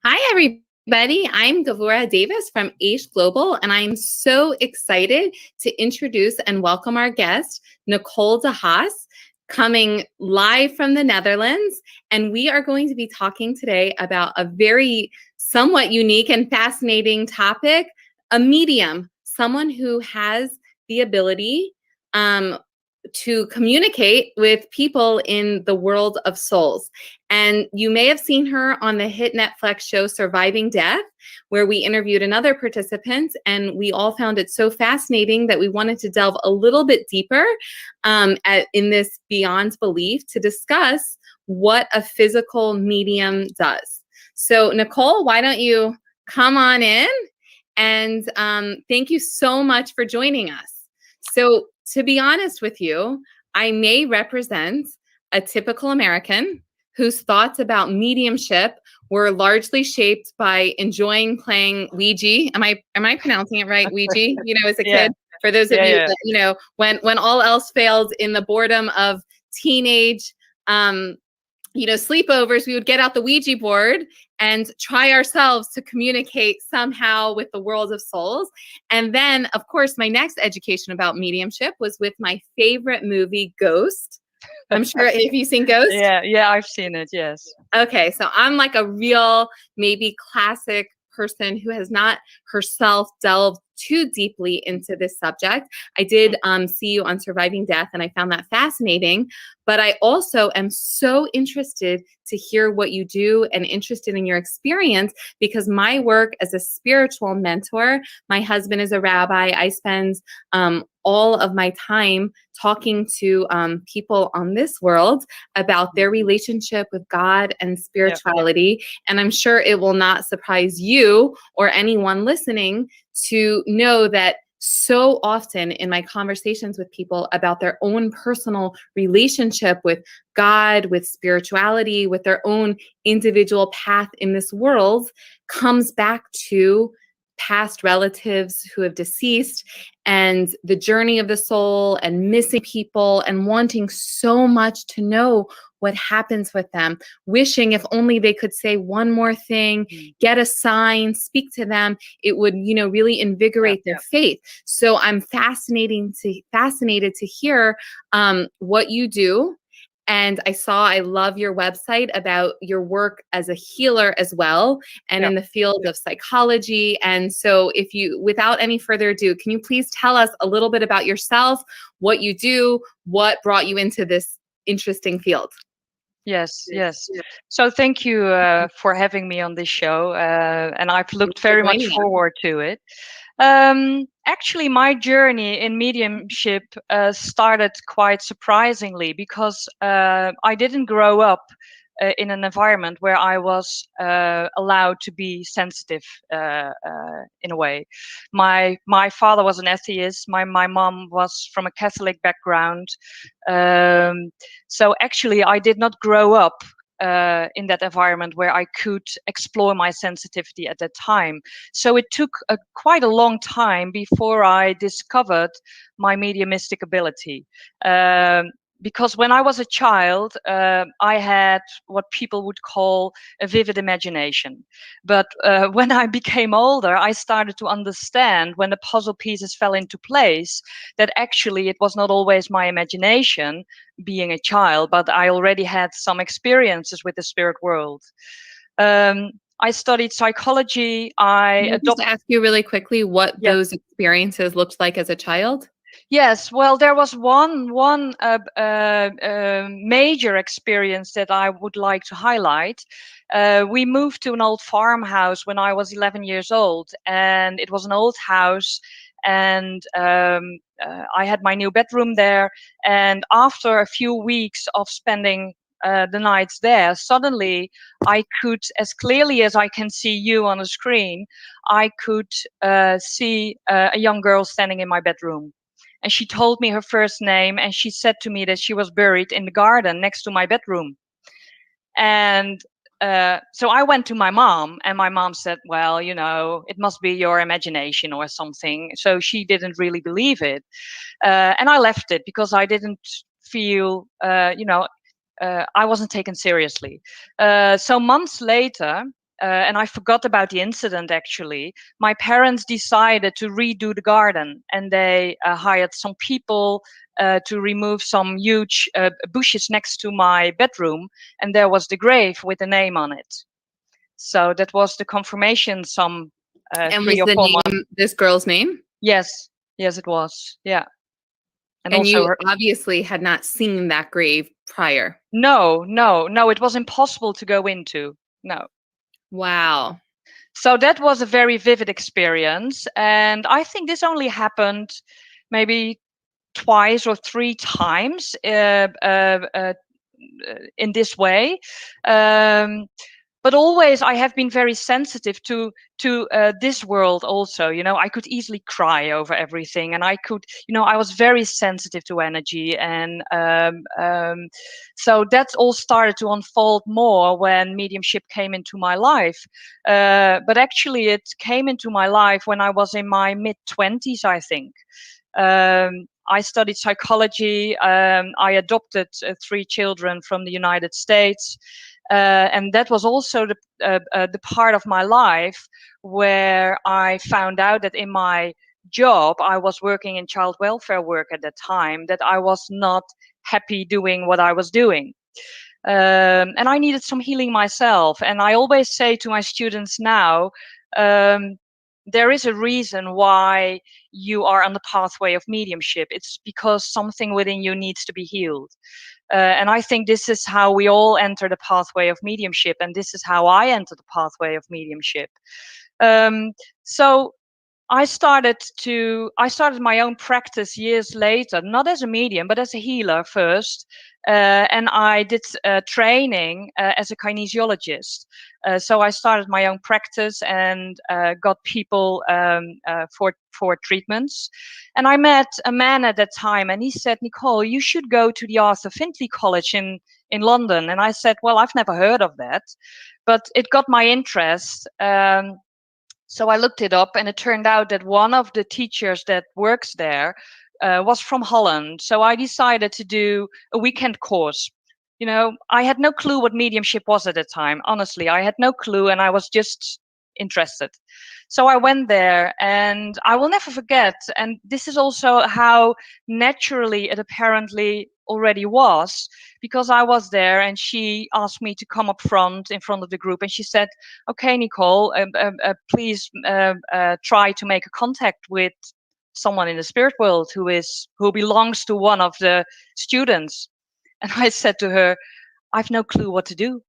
Hi, everybody. I'm Devora Davis from Aish Global, and I'm so excited to introduce and welcome our guest, Nicole De Hass, coming live from the Netherlands. And we are going to be talking today about a very somewhat unique and fascinating topic, a medium, someone who has the ability to communicate with people in the world of souls. And you may have seen her on the hit Netflix show Surviving Death, where we interviewed another participant, and we all found it so fascinating that we wanted to delve a little bit deeper in this beyond belief to discuss what a physical medium does. So Nicole, why don't you come on in? And thank you so much for joining us. So to be honest with you, I may represent a typical American whose thoughts about mediumship were largely shaped by enjoying playing Ouija. Am I pronouncing it right? Ouija, as a kid. For those of you that, when all else failed in the boredom of teenage sleepovers, we would get out the Ouija board and try ourselves to communicate somehow with the world of souls. And then, of course, my next education about mediumship was with my favorite movie, Ghost. I'm sure, have you seen Ghost? Yeah, I've seen it, yes. Okay, so I'm like a real, maybe classic person who has not herself delved too deeply into this subject. I did see you on Surviving Death, and I found that fascinating. But I also am so interested to hear what you do and interested in your experience, because my work as a spiritual mentor, my husband is a rabbi. I spend all of my time talking to people on this world about their relationship with God and spirituality. And I'm sure it will not surprise you or anyone listening to know that so often in my conversations with people about their own personal relationship with God, with spirituality, with their own individual path in this world, comes back to past relatives who have deceased and the journey of the soul and missing people and wanting so much to know what happens with them, wishing if only they could say one more thing, get a sign, speak to them, it would, really invigorate their faith. So I'm fascinated to hear what you do. And I love your website about your work as a healer as well, and in the field of psychology. And so without any further ado, can you please tell us a little bit about yourself, what you do, what brought you into this interesting field? Yes. So thank you for having me on this show. And I've looked very much forward to it. Actually, my journey in mediumship started quite surprisingly, because I didn't grow up in an environment where I was allowed to be sensitive in a way. My father was an atheist. My mom was from a Catholic background. So actually, I did not grow up in that environment where I could explore my sensitivity at that time. So it took quite a long time before I discovered my mediumistic ability. Because when I was a child, I had what people would call a vivid imagination. But when I became older, I started to understand, when the puzzle pieces fell into place, that actually it was not always my imagination being a child, but I already had some experiences with the spirit world. I studied psychology. Can I just ask you really quickly what those experiences looked like as a child? Yes, well, there was one major experience that I would like to highlight. We moved to an old farmhouse when I was 11 years old, and it was an old house, and I had my new bedroom there. And after a few weeks of spending the nights there, suddenly I could, as clearly as I can see you on a screen, I could see a young girl standing in my bedroom. And she told me her first name, and she said to me that she was buried in the garden next to my bedroom. And so I went to my mom, and my mom said, well, it must be your imagination or something. So she didn't really believe it. And I left it because I didn't feel, I wasn't taken seriously. So months later, and I forgot about the incident actually, my parents decided to redo the garden, and they hired some people to remove some huge bushes next to my bedroom, and there was the grave with a name on it. So that was the confirmation some And 3 was or the 4 months. name this girl's name? Yes, it was. Yeah. And And also you her. obviously had not seen that grave prior. No, it was impossible to go into. No. Wow. So that was a very vivid experience. And I think this only happened maybe twice or 3 times in this way. But always I have been very sensitive to this world also. I could easily cry over everything, and I could, I was very sensitive to energy, and so that all started to unfold more when mediumship came into my life. But actually, it came into my life when I was in my mid-20s, I think. I studied psychology. I adopted 3 children from the United States. And that was also the part of my life where I found out that in my job, I was working in child welfare work at that time, that I was not happy doing what I was doing. And I needed some healing myself. And I always say to my students now, there is a reason why you are on the pathway of mediumship. It's because something within you needs to be healed. And I think this is how we all enter the pathway of mediumship, and this is how I entered the pathway of mediumship. So I started my own practice years later, not as a medium, but as a healer first. And I did training as a kinesiologist. So I started my own practice and got people for treatments. And I met a man at that time, and he said, Nicole, you should go to the Arthur Findlay College in London. And I said, well, I've never heard of that, but it got my interest. So I looked it up, and it turned out that one of the teachers that works there was from Holland. So I decided to do a weekend course. I had no clue what mediumship was at the time. Honestly, I had no clue, and I was just interested. So I went there, and I will never forget. And this is also how naturally it apparently already was, because I was there, and she asked me to come up front in front of the group, and she said, okay, Nicole, please try to make a contact with someone in the spirit world who belongs to one of the students. And I said to her, I've no clue what to do.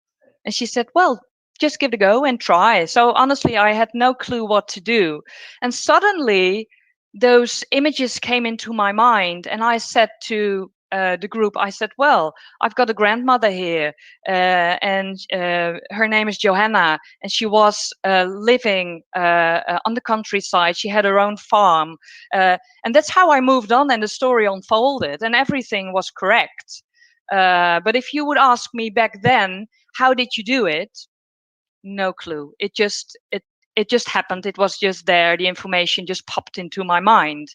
And she said, well, just give it a go and try. So honestly, I had no clue what to do. And suddenly those images came into my mind, and I said to the group, I said, well, I've got a grandmother here, and her name is Johanna, and she was living on the countryside. She had her own farm. And that's how I moved on, and the story unfolded, and everything was correct. But if you would ask me back then, how did you do it? No clue. It just happened. It was just there. The information just popped into my mind.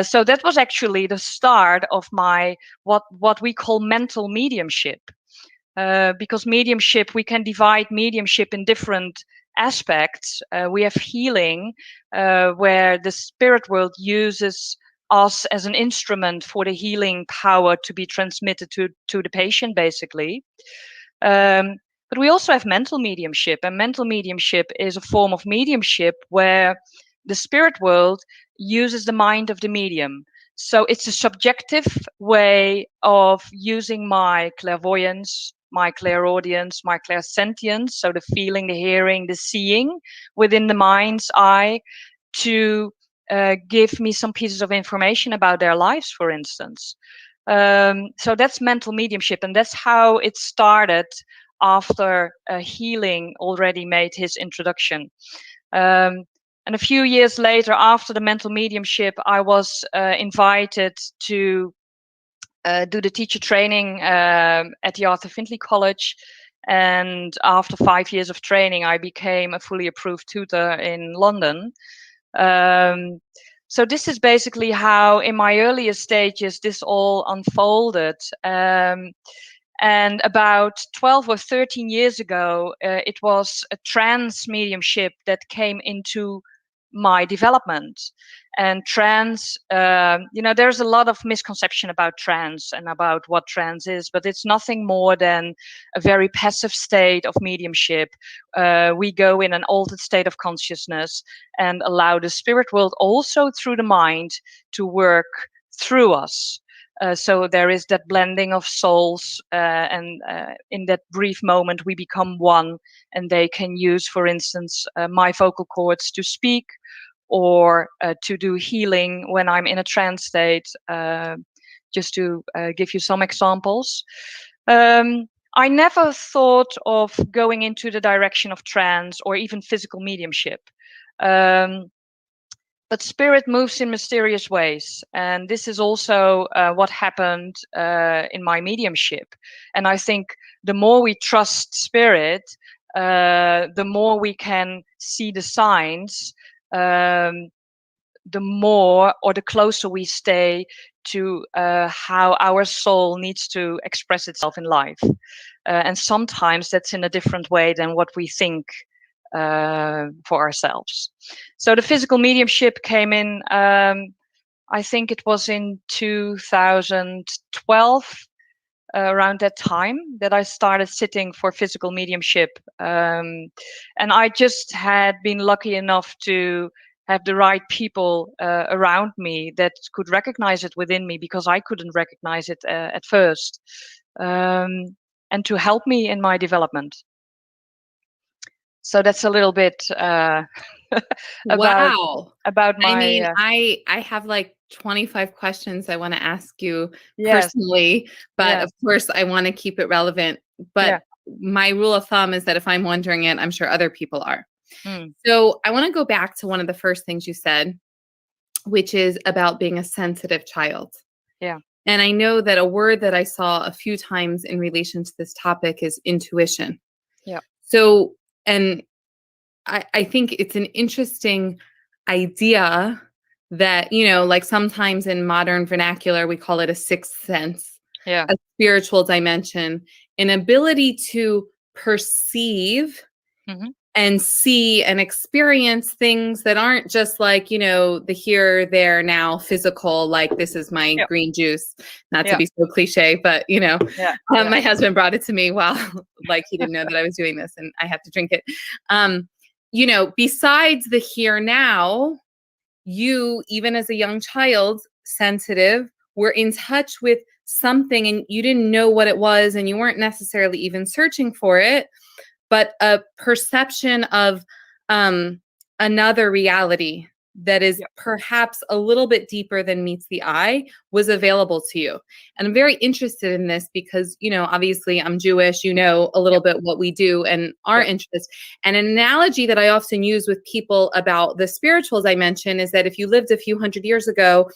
So that was actually the start of my what we call mental mediumship. Because mediumship, we can divide mediumship in different aspects. We have healing, where the spirit world uses us as an instrument for the healing power to be transmitted to the patient, basically. But we also have mental mediumship, and mental mediumship is a form of mediumship where the spirit world uses the mind of the medium. So it's a subjective way of using my clairvoyance, my clairaudience, my clairsentience, so the feeling, the hearing, the seeing within the mind's eye, to give me some pieces of information about their lives, for instance. So that's mental mediumship, and that's how it started after healing already made his introduction. And a few years later, after the mental mediumship, I was invited to do the teacher training at the Arthur Findlay College. And after 5 years of training, I became a fully approved tutor in London. So this is basically how, in my earlier stages, this all unfolded. And about 12 or 13 years ago, it was a trance mediumship that came into my development. And trance, there's a lot of misconception about trance and about what trance is, but it's nothing more than a very passive state of mediumship. We go in an altered state of consciousness and allow the spirit world also through the mind to work through us. So there is that blending of souls, and in that brief moment we become one, and they can use, for instance, my vocal cords to speak, or to do healing when I'm in a trance state, just to give you some examples. I never thought of going into the direction of trance or even physical mediumship. But spirit moves in mysterious ways. And this is also what happened in my mediumship. And I think the more we trust spirit, the more we can see the signs, the more or the closer we stay to how our soul needs to express itself in life. And sometimes that's in a different way than what we think for ourselves. So the physical mediumship came in, I think it was in 2012, around that time, that I started sitting for physical mediumship. And I just had been lucky enough to have the right people around me that could recognize it within me, because I couldn't recognize it at first, and to help me in my development. So that's a little bit Wow. about my. I mean, I have like 25 questions I want to ask you Yes. personally, but Yes. of course I want to keep it relevant. But my rule of thumb is that if I'm wondering it, I'm sure other people are. So I want to go back to one of the first things you said, which is about being a sensitive child. Yeah. And I know that a word that I saw a few times in relation to this topic is intuition. Yeah. So, and I think it's an interesting idea that, like sometimes in modern vernacular, we call it a sixth sense, a spiritual dimension, an ability to perceive and see and experience things that aren't just like, the here, there, now, physical, like this is my green juice, not to be so cliche, but, my husband brought it to me while like he didn't know that I was doing this and I have to drink it. Besides the here now, you, even as a young child, sensitive, were in touch with something and you didn't know what it was and you weren't necessarily even searching for it, but a perception of another reality that is perhaps a little bit deeper than meets the eye was available to you. And I'm very interested in this because, obviously I'm Jewish, a little bit what we do and our interests. And an analogy that I often use with people about the spiritual dimension is that if you lived a few hundred years ago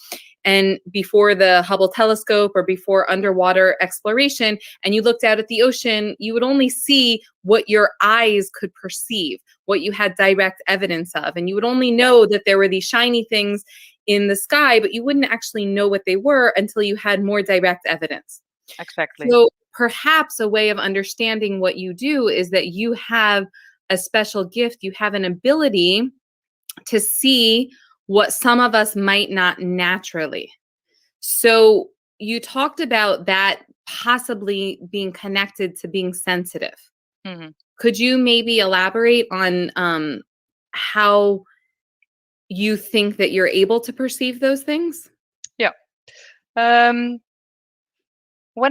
and before the Hubble telescope or before underwater exploration, and you looked out at the ocean, you would only see what your eyes could perceive, what you had direct evidence of. And you would only know that there were these shiny things in the sky, but you wouldn't actually know what they were until you had more direct evidence. Exactly. So perhaps a way of understanding what you do is that you have a special gift. You have an ability to see what some of us might not naturally. So you talked about that possibly being connected to being sensitive. Could you maybe elaborate on how you think that you're able to perceive those things? Yeah. When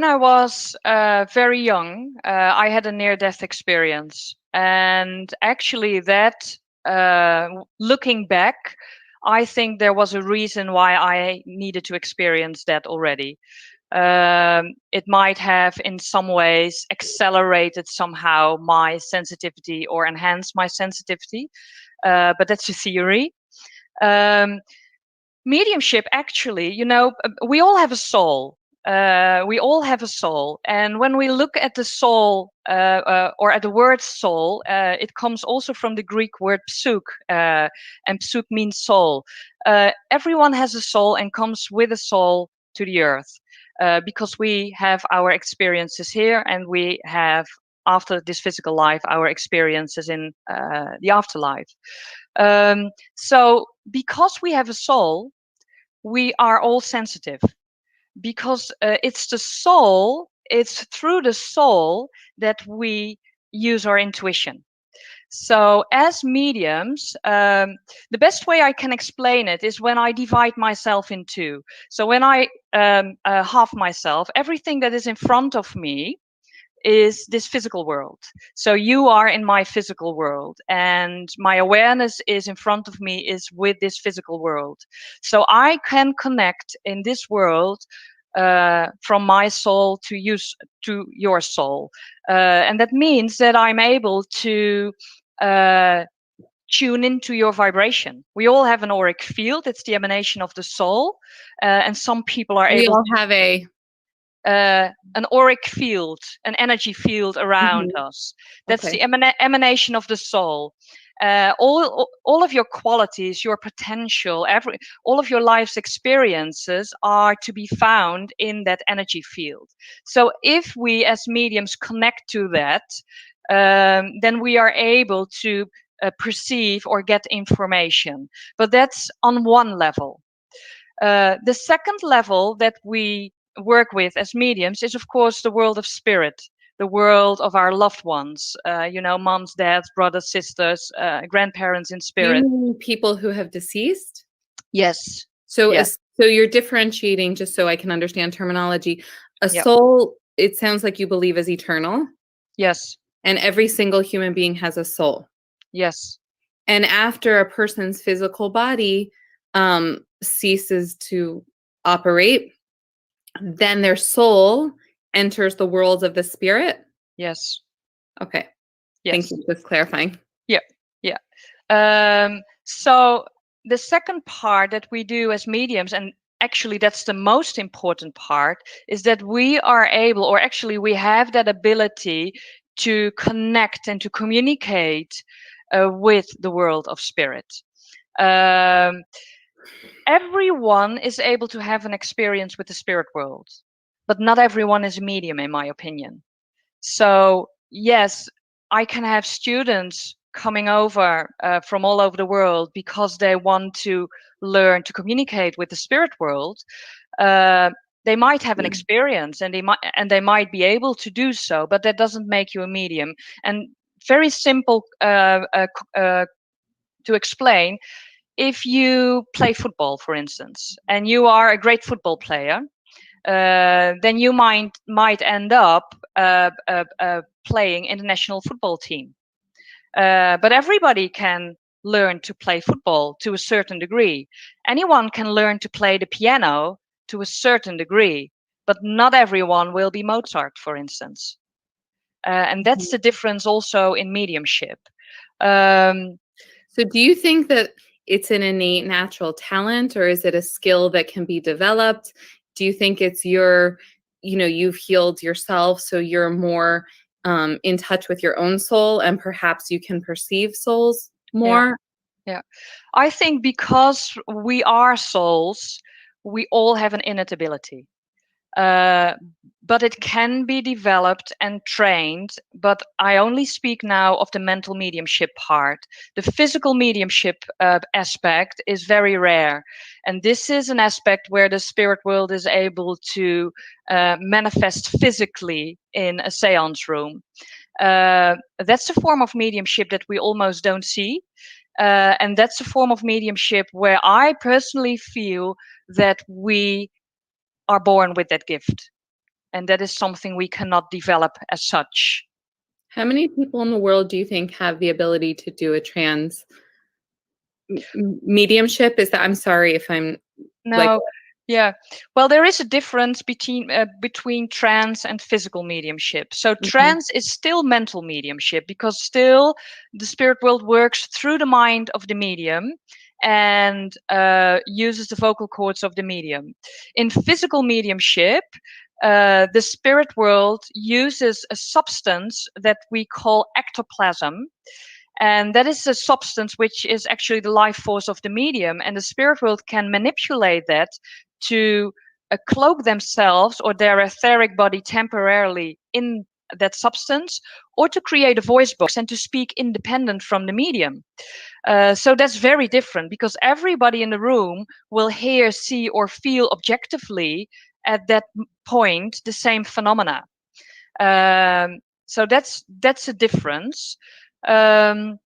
I was very young, I had a near-death experience. And actually that, looking back, I think there was a reason why I needed to experience that already. It might have in some ways accelerated somehow my sensitivity or enhanced my sensitivity, but that's a theory. Mediumship, actually, we all have a soul. We all have a soul, and when we look at the soul, or at the word soul, it comes also from the Greek word psych, and psych means soul. Everyone has a soul and comes with a soul to the earth, because we have our experiences here, and we have, after this physical life, our experiences in the afterlife. So because we have a soul, we are all sensitive, because it's the soul, it's through the soul that we use our intuition. So as mediums, the best way I can explain it is when I divide myself in two. So when I half myself, everything that is in front of me is this physical world. So you are in my physical world, and my awareness is in front of me, is with this physical world. So I can connect in this world from my soul to you, to your soul, and that means that I'm able to tune into your vibration. We all have an auric field. It's the emanation of the soul, and some people are We able all to have a an auric field, an energy field around us. That's okay. the emanation of the soul. All of your qualities, your potential, all of your life's experiences are to be found in that energy field. So if we as mediums connect to that, then we are able to perceive or get information. But that's on one level. The second level that we work with as mediums is, of course, the world of spirit, the world of our loved ones, moms, dads, brothers, sisters, grandparents in You spirit. mean people who have deceased? Yes. So, Yes. so you're differentiating, just so I can understand terminology. A Yep. soul, it sounds like you believe, is eternal, Yes. and every single human being has a soul. Yes. And after a person's physical body ceases to operate, then their soul enters the world of the spirit. Yes. Okay. Yes. Thank you for clarifying. Yeah. Yeah. So the second part that we do as mediums, and actually that's the most important part, is that we are able, or actually we have that ability to connect and to communicate with the world of spirit. Everyone is able to have an experience with the spirit world, but not everyone is a medium, in my opinion. So yes, I can have students coming over from all over the world because they want to learn to communicate with the spirit world. They might have an experience, and they might be able to do so, but that doesn't make you a medium. And very simple to explain: if you play football, for instance, and you are a great football player, then you might end up playing in the national football team. But everybody can learn to play football to a certain degree. Anyone can learn to play the piano to a certain degree, but not everyone will be Mozart, for instance. And that's the difference also in mediumship. So do you think that it's an innate natural talent, or is it a skill that can be developed? Do you think it's you've healed yourself, so you're more in touch with your own soul, and perhaps you can perceive souls more? Yeah. I think because we are souls, we all have an innate ability. But it can be developed and trained. But I only speak now of the mental mediumship part. The physical mediumship aspect is very rare. And this is an aspect where the spirit world is able to manifest physically in a seance room. That's a form of mediumship that we almost don't see. And that's a form of mediumship where I personally feel that we are born with that gift, and that is something we cannot develop as such. How many people in the world do you think have the ability to do a trans mediumship? Is that, I'm sorry if I'm like, No, yeah. Well, there is a difference between trance and physical mediumship. So trance is still mental mediumship, because still the spirit world works through the mind of the medium, and uses the vocal cords of the medium. In physical mediumship, the spirit world uses a substance that we call ectoplasm. And that is a substance which is actually the life force of the medium. And the spirit world can manipulate that to cloak themselves or their etheric body temporarily in that substance, or to create a voice box and to speak independent from the medium. So that's very different, because everybody in the room will hear, see, or feel objectively at that point the same phenomena. So that's a difference. I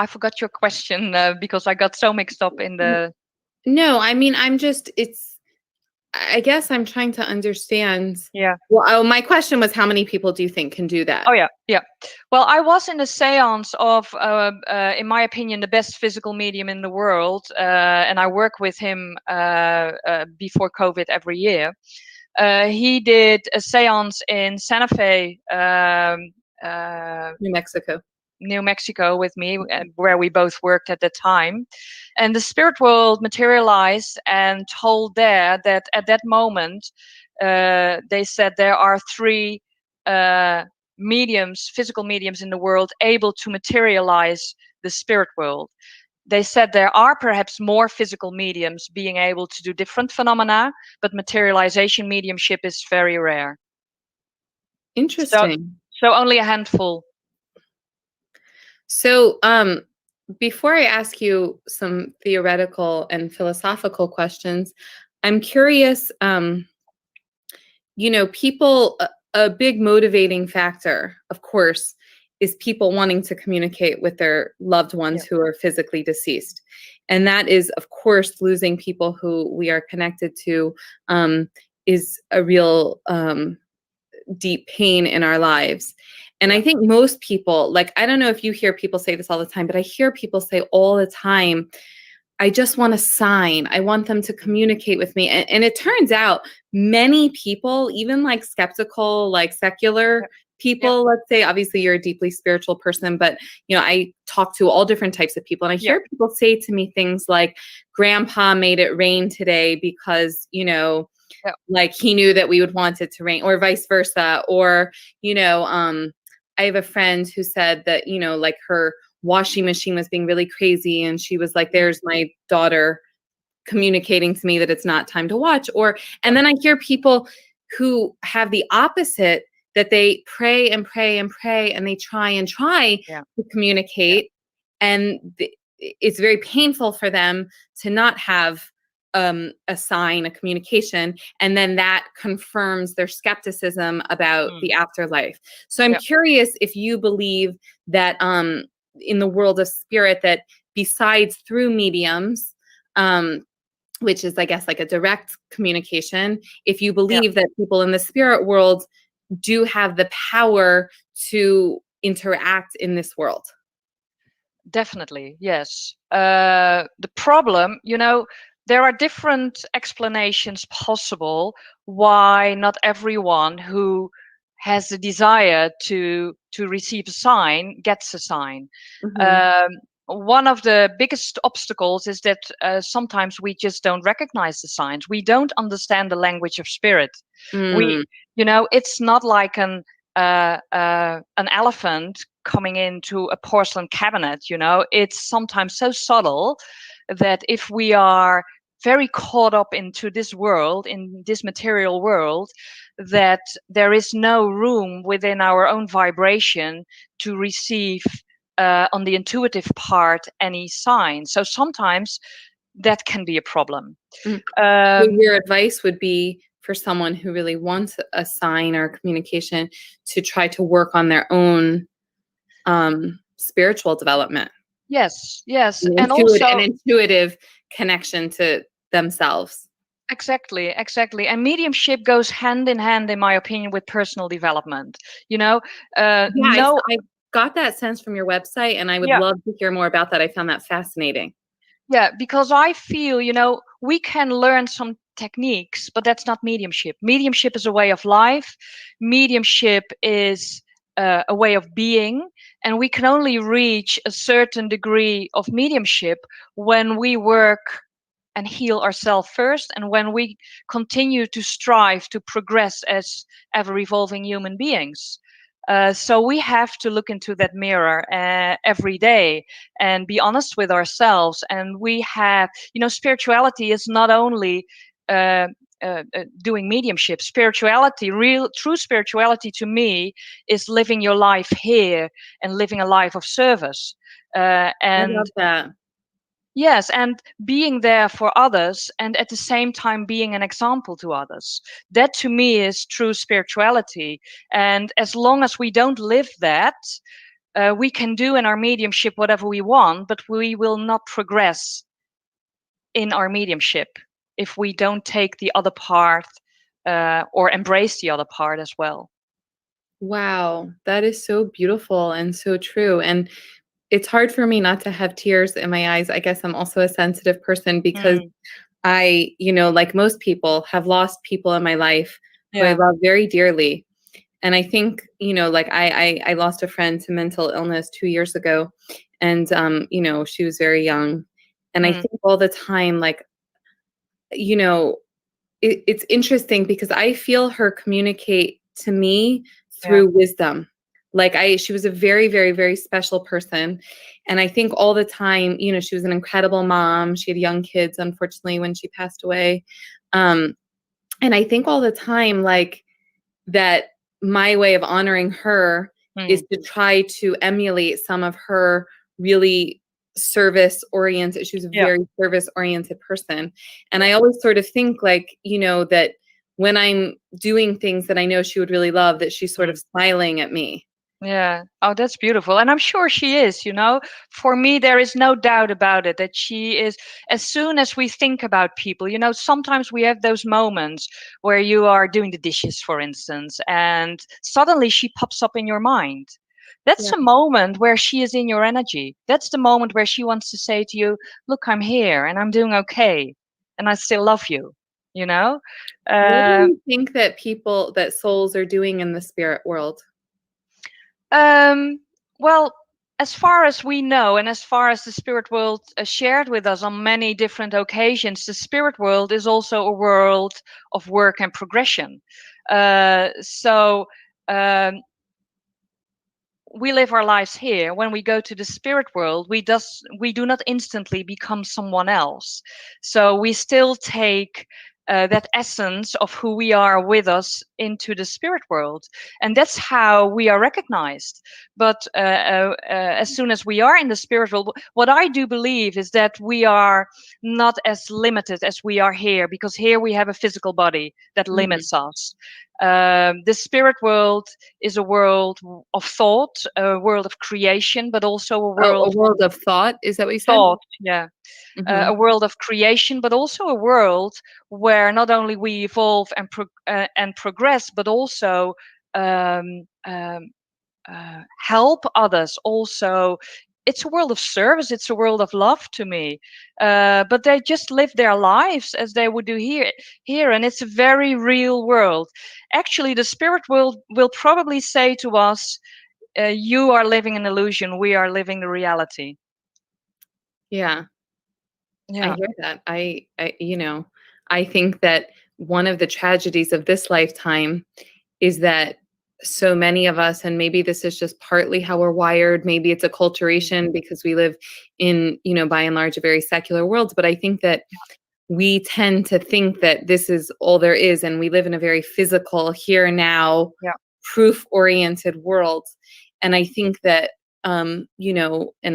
forgot your question because I got so mixed up in the. No, I mean, I guess I'm trying to understand. Yeah. Well, my question was, how many people do you think can do that? Oh, yeah. Well, I was in a seance of, in my opinion, the best physical medium in the world, and I work with him before COVID every year. He did a seance in Santa Fe, New Mexico with me, where we both worked at the time. And the spirit world materialized and told there that at that moment, they said there are 3 mediums, physical mediums in the world, able to materialize the spirit world. They said there are perhaps more physical mediums being able to do different phenomena, but materialization mediumship is very rare. Interesting. So only a handful. So, before I ask you some theoretical and philosophical questions, I'm curious, people, a big motivating factor, of course, is people wanting to communicate with their loved ones who are physically deceased. And that is, of course, losing people who we are connected to is a real deep pain in our lives. And I think most people, like, I don't know if you hear people say this all the time, but I hear people say all the time, I just want a sign. I want them to communicate with me. And it turns out many people, even like skeptical, like secular people, let's say, obviously you're a deeply spiritual person, but I talk to all different types of people, and I hear people say to me things like, Grandpa made it rain today because, like he knew that we would want it to rain, or vice versa. Or, I have a friend who said that, like her washing machine was being really crazy, and she was like, there's my daughter communicating to me that it's not time to watch. And then I hear people who have the opposite, that they pray and pray and pray, and they try to communicate. And it's very painful for them to not have a sign, a communication, and then that confirms their skepticism about the afterlife. So I'm curious if you believe that in the world of spirit, that besides through mediums, which is, I guess, like a direct communication, if you believe that people in the spirit world do have the power to interact in this world. Definitely, yes. The problem, there are different explanations possible why not everyone who has a desire to receive a sign gets a sign. One of the biggest obstacles is that sometimes we just don't recognize the signs. We don't understand the language of spirit. It's not like an elephant coming into a porcelain cabinet. It's sometimes so subtle that if we are very caught up into this world, in this material world, that there is no room within our own vibration to receive on the intuitive part any sign. So sometimes that can be a problem. So your advice would be for someone who really wants a sign or communication to try to work on their own spiritual development. Yes. And also an intuitive connection to themselves. Exactly. And mediumship goes hand in hand, in my opinion, with personal development. I got that sense from your website, and I would love to hear more about that. I found that fascinating. Yeah, because I feel, we can learn some techniques, but that's not mediumship. Mediumship is a way of life. Mediumship is a way of being, and we can only reach a certain degree of mediumship when we work and heal ourselves first, and when we continue to strive to progress as ever evolving human beings. So we have to look into that mirror every day and be honest with ourselves. And we have, spirituality is not only uh, doing mediumship. Spirituality, real, true spirituality to me is living your life here and living a life of service. I And love that. yes, and being there for others and at the same time being an example to others. That to me is true spirituality. And as long as we don't live that, we can do in our mediumship whatever we want, but we will not progress in our mediumship if we don't take the other part or embrace the other part as well. Wow, that is so beautiful and so true. And it's hard for me not to have tears in my eyes. I guess I'm also a sensitive person because Mm, I, like most people, have lost people in my life who I yeah. love very dearly. And I think, like I lost a friend to mental illness 2 years ago. And, she was very young. And I Mm, think all the time, like, you know, it's interesting because I feel her communicate to me yeah. through wisdom. Like she was a very, very, very special person. And I think all the time, she was an incredible mom. She had young kids, unfortunately, when she passed away. Um, and I think all the time, like that my way of honoring her is Mm, to try to emulate some of her really service oriented. She was a yeah. very service oriented person. And I always sort of think like, that when I'm doing things that I know she would really love, that she's sort Mm. of smiling at me. Yeah. Oh, that's beautiful. And I'm sure she is, For me, there is no doubt about it that she is. As soon as we think about people, sometimes we have those moments where you are doing the dishes, for instance, and suddenly she pops up in your mind. That's Yeah. a moment where she is in your energy. That's the moment where she wants to say to you, look, I'm here and I'm doing okay. And I still love you, you know? What do Uh, you think that souls are doing in the spirit world? Um, well, as far as we know, and as far as the spirit world shared with us on many different occasions, the spirit world is also a world of work and progression. So um, we live our lives here. When we go to the spirit world, we do not instantly become someone else. So we still take that essence of who we are with us into the spirit world, and that's how we are recognized. But as soon as we are in the spirit world, what I do believe is that we are not as limited as we are here, because here we have a physical body that Mhm. limits us. The spirit world is a world of thought, a world of creation, but also a Oh, a world of world of thought. Is that what you said? thought. Yeah, Hmm. a world of creation, but also a world where not only we evolve and progress, but also um, um, help others. Also, it's a world of service. It's a world of love to me. But they just live their lives as they would do here, and it's a very real world. Actually, the spirit world will probably say to us, "You are living an illusion. We are living the reality." Yeah. I Yeah. hear that. I think that one of the tragedies of this lifetime is that so many of us, and maybe this is just partly how we're wired, maybe it's Mm. acculturation because we live in, by and large, a very secular world, but I think that we tend to think that this is all there is, and we live in a very physical, here now, Yeah. proof oriented world. And I think that, and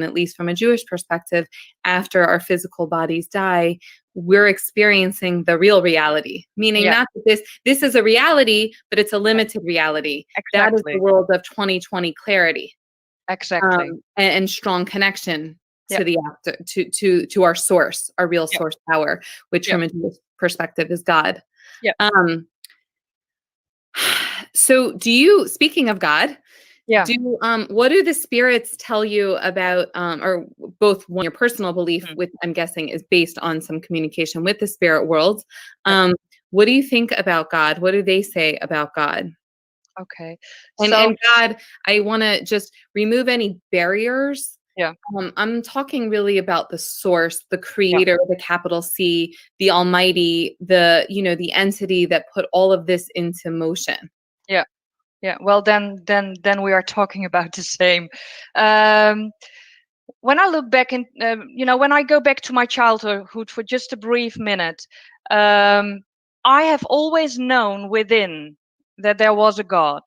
at least from a Jewish perspective, after our physical bodies die, we're experiencing the real reality, meaning Yeah. not that this is a reality, but it's a limited reality. That is the Exactly. world of 2020 clarity, Exactly. and strong connection Yeah. to the after to our source, our real Yeah. source power, which Yeah. from a Jewish perspective is God. Yeah. Um, so do you, speaking of God, Yeah. what do the spirits tell you about, or both one, your personal belief, Mm. which I'm guessing is based on some communication with the spirit world. Yeah. What do you think about God? What do they say about God? Okay. And So God, I want to just remove any barriers. yeah, I'm talking really about the source, the yeah, creator, the capital C, the almighty, the entity that put all of this into motion. yeah, yeah. Well, then we are talking about the same. Um, when I look back when I go back to my childhood for just a brief minute, I have always known within that there was a God,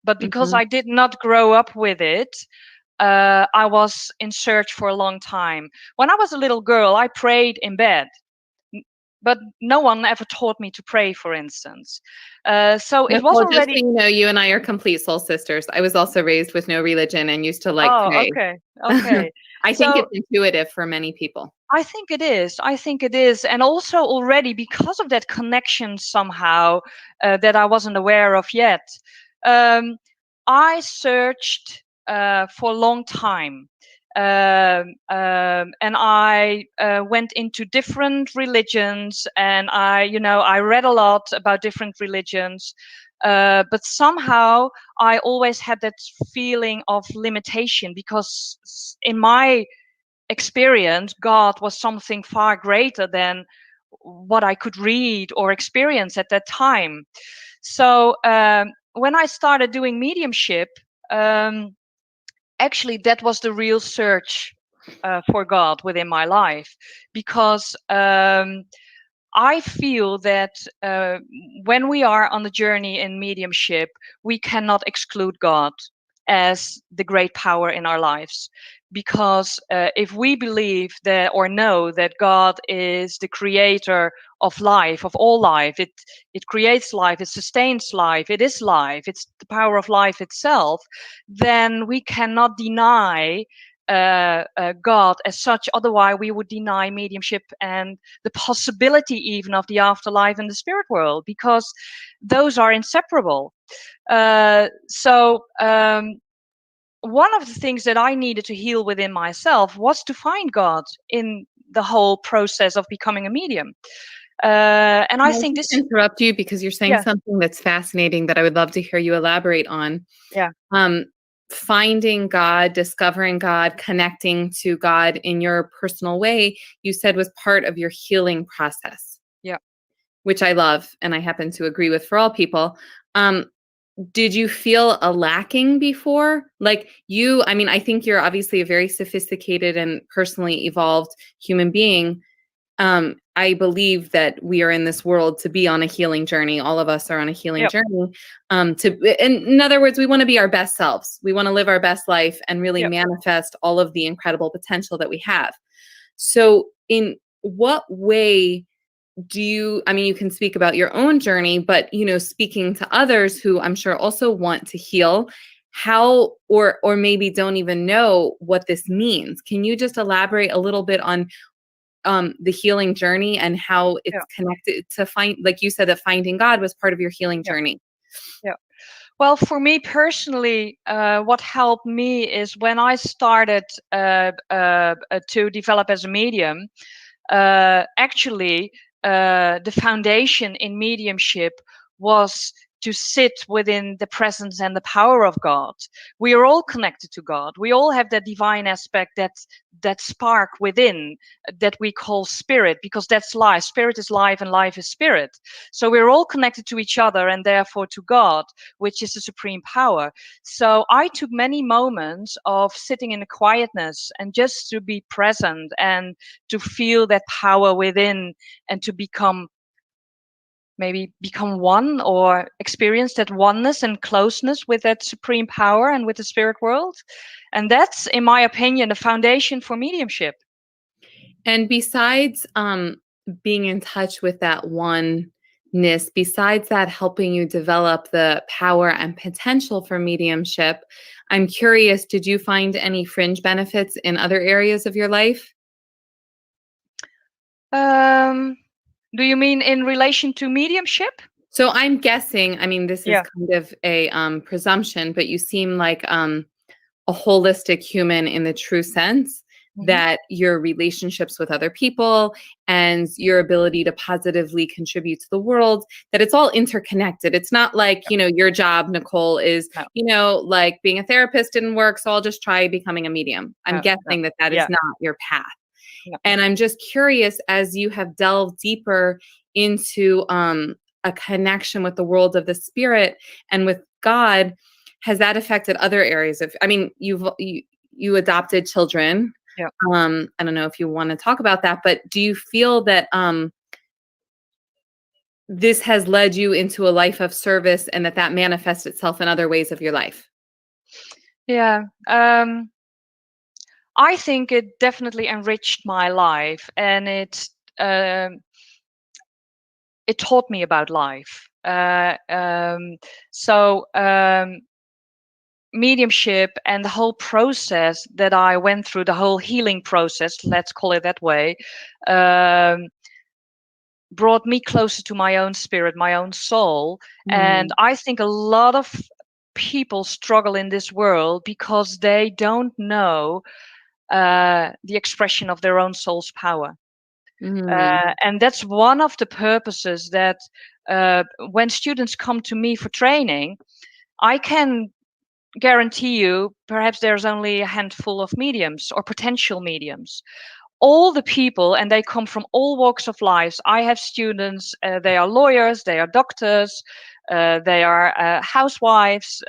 but because Mhm. I did not grow up with it, I was in search for a long time. When I was a little girl, I prayed in bed, but no one ever taught me to pray, for instance. So it was Nicole, just so already. you know, you and I are complete soul sisters. I was also raised with no religion and used to like Oh, pray. okay, okay. I think So it's intuitive for many people. I think it is. I think it is. And also already because of that connection somehow that I wasn't aware of yet, um, I searched for a long time. And I went into different religions, and I read a lot about different religions. But somehow I always had that feeling of limitation because in my experience, God was something far greater than what I could read or experience at that time. So when I started doing mediumship, um, actually that was the real search for God within my life, because I feel that when we are on the journey in mediumship, we cannot exclude God as the great power in our lives. Because if we believe that or know that God is the creator of life, of all life, it creates life, it sustains life, it is life, it's the power of life itself, then we cannot deny God as such. Otherwise, we would deny mediumship and the possibility even of the afterlife and the spirit world, because those are inseparable. So one of the things that I needed to heal within myself was to find God in the whole process of becoming a medium. And Can I I think just this, interrupt you because you're saying yeah, something that's fascinating that I would love to hear you elaborate on. yeah, Um, Finding God, discovering God, connecting to God in your personal way, you said was part of your healing process, yeah. which I love and I happen to agree with for all people. Um, did you feel a lacking before? I mean, I think you're obviously a very sophisticated and personally evolved human being. I believe that we are in this world to be on a healing journey. All of us are on a healing Yep, journey. In other words, we want to be our best selves. We want to live our best life and really yep, manifest all of the incredible potential that we have. So, in what way I mean, you can speak about your own journey, but, speaking to others who I'm sure also want to heal, how, or maybe don't even know what this means. Can you just elaborate a little bit on the healing journey and how it's yeah, connected to like you said, that finding God was part of your healing yeah, journey. yeah. Well, for me personally, what helped me is when I started to develop as a medium. Actually, the foundation in mediumship was to sit within the presence and the power of God. We are all connected to God. We all have that divine aspect, that spark within, that we call spirit, because that's life. Spirit is life and life is spirit. So we're all connected to each other and therefore to God, which is the supreme power. So I took many moments of sitting in the quietness and just to be present and to feel that power within, and to become one, or experience that oneness and closeness with that supreme power and with the spirit world. And that's, in my opinion, the foundation for mediumship. And besides being in touch with that oneness, besides that helping you develop the power and potential for mediumship, I'm curious, did you find any fringe benefits in other areas of your life? um do you mean in relation to mediumship? So I'm guessing, I mean, this is Yeah, kind of a presumption, but you seem like a holistic human in the true sense. that your relationships with other people and your ability to positively contribute to the world, that it's all interconnected. It's not like, your job, Nicole, is, No. like being a therapist didn't work, so I'll just try becoming a medium. I'm No, guessing no. that is Yeah. not your path. No. And I'm just curious, as you have delved deeper into a connection with the world of the spirit and with God, has that affected other areas of, you adopted children. Yeah. I don't know if you want to talk about that, but do you feel that this has led you into a life of service and that manifests itself in other ways of your life? Yeah. I think it definitely enriched my life, and it taught me about life. So mediumship and the whole process that I went through, the whole healing process, let's call it that way, brought me closer to my own spirit, my own soul. And I think a lot of people struggle in this world because they don't know the expression of their own soul's power. And that's one of the purposes that when students come to me for training, I can guarantee you perhaps there's only a handful of mediums or potential mediums. All the people, and they come from all walks of life. I have students, they are lawyers, they are doctors, they are housewives,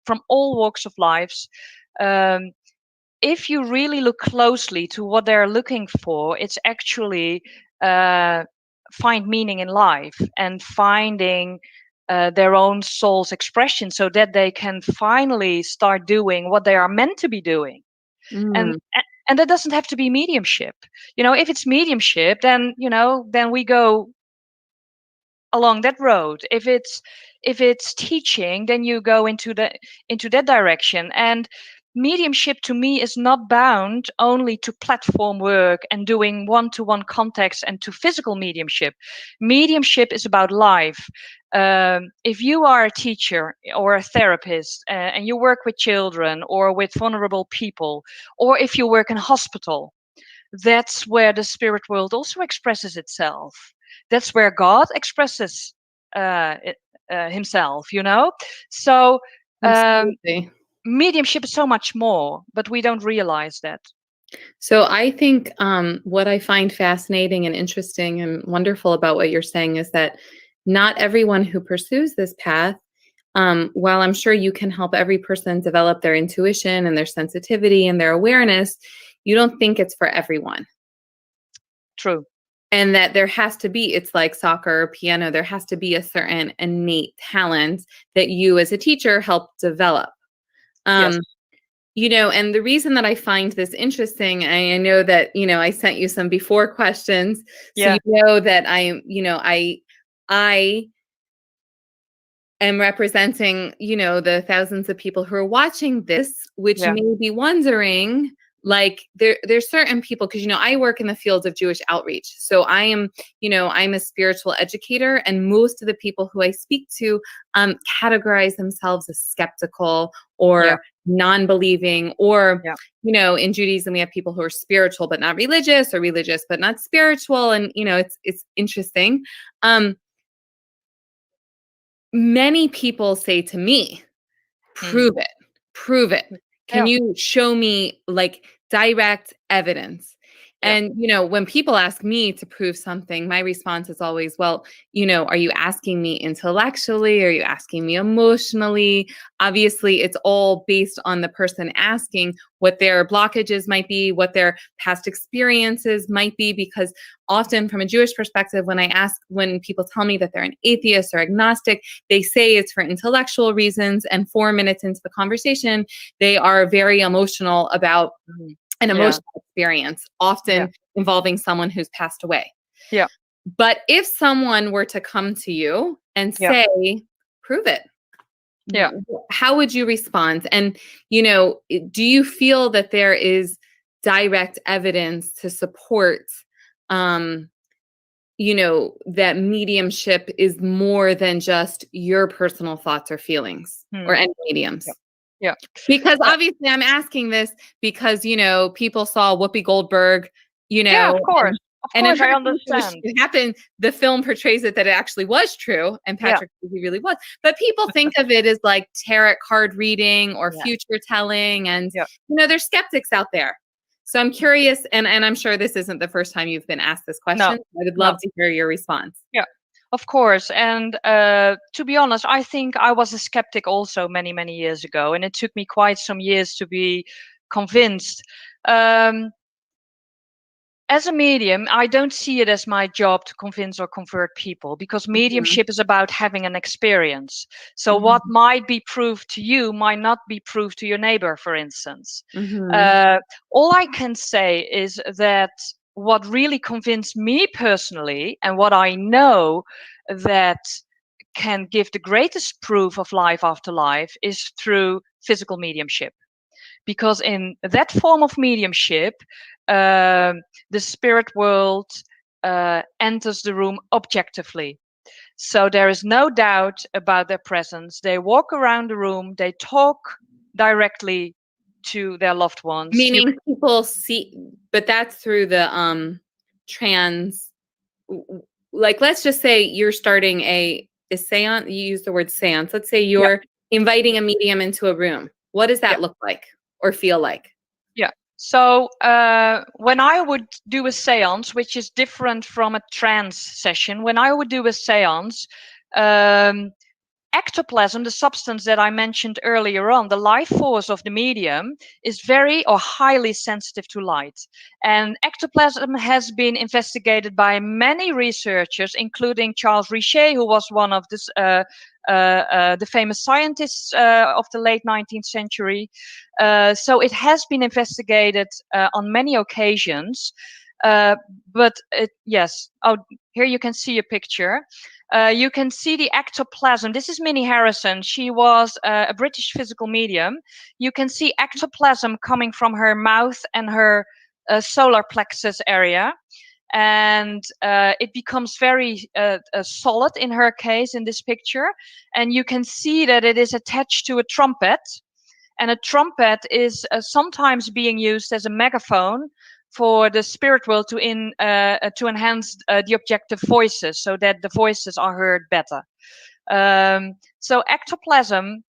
from all walks of life. If you really look closely to what they're looking for, it's actually find meaning in life and finding their own soul's expression so that they can finally start doing what they are meant to be doing. And that doesn't have to be mediumship. If it's mediumship, then we go along that road. If it's teaching, then you go into that direction. And mediumship to me is not bound only to platform work and doing one-to-one contacts and to physical mediumship. Mediumship is about life. If you are a teacher or a therapist and you work with children or with vulnerable people, or if you work in a hospital, that's where the spirit world also expresses itself. That's where God expresses himself, So mediumship is so much more, but we don't realize that. So I think what I find fascinating and interesting and wonderful about what you're saying is that not everyone who pursues this path, while I'm sure you can help every person develop their intuition and their sensitivity and their awareness, you don't think it's for everyone. True. And that there has to be, it's like soccer or piano, there has to be a certain innate talent that you as a teacher help develop. Yes. And the reason that I find this interesting, I know that, I sent you some before questions. So Yeah. you know that I am representing, the thousands of people who are watching this, which may be wondering, like there's certain people, because I work in the field of Jewish outreach. So I am, I'm a spiritual educator, and most of the people who I speak to categorize themselves as skeptical or non-believing, or in Judaism we have people who are spiritual but not religious, or religious but not spiritual, and it's interesting. Many people say to me, prove it. Can you show me like direct evidence? And, when people ask me to prove something, my response is always, well, are you asking me intellectually? Are you asking me emotionally? Obviously, it's all based on the person asking, what their blockages might be, what their past experiences might be, because often from a Jewish perspective, when people tell me that they're an atheist or agnostic, they say it's for intellectual reasons. And 4 minutes into the conversation, they are very emotional about an emotional experience, often involving someone who's passed away. Yeah. But if someone were to come to you and say, prove it, how would you respond? And, do you feel that there is direct evidence to support, that mediumship is more than just your personal thoughts or feelings, or any mediums? Yeah. Because obviously I'm asking this because, people saw Whoopi Goldberg, Yeah, of and course. Of and it course, I happened, understand. it happened, the film portrays it that it actually was true, and Yeah. Patrick Swayze really was. But people think of it as like tarot card reading or Yeah. future telling, and Yeah. there's skeptics out there. So I'm curious, and I'm sure this isn't the first time you've been asked this No. question. I would No. love to hear your response. Yeah, of course. And to be honest, I think I was a skeptic also many, many years ago, and it took me quite some years to be convinced. Um, as a medium, I don't see it as my job to convince or convert people, because Mhm. mediumship is about having an experience. So what Mhm. might be proved to you might not be proved to your neighbor, for instance. Mhm. All I can say is that what really convinced me personally, and what I know that can give the greatest proof of life after life, is through physical mediumship. Because in that form of mediumship, the spirit world enters the room objectively. So there is no doubt about their presence. They walk around the room, they talk directly to their loved ones. Meaning people see, but that's through the trans, like, let's just say you're starting a seance. You use the word seance. Let's say Yeah. you're inviting a medium into a room. What does that Yeah. look like or feel like? Yeah. So when I would do a seance, which is different from a trance session, when I would do a seance, ectoplasm, the substance that I mentioned earlier on, the life force of the medium, is very or highly sensitive to light. And ectoplasm has been investigated by many researchers, including Charles Richet, who was one of the famous scientists of the late 19th century. So it has been investigated on many occasions. But yes, oh, here you can see a picture. You can see the ectoplasm. This is Minnie Harrison. She was a British physical medium. You can see ectoplasm coming from her mouth and her solar plexus area. And it becomes very solid in her case in this picture. And you can see that it is attached to a trumpet. And a trumpet is sometimes being used as a megaphone for the spirit world to enhance the objective voices, so that the voices are heard better. So ectoplasm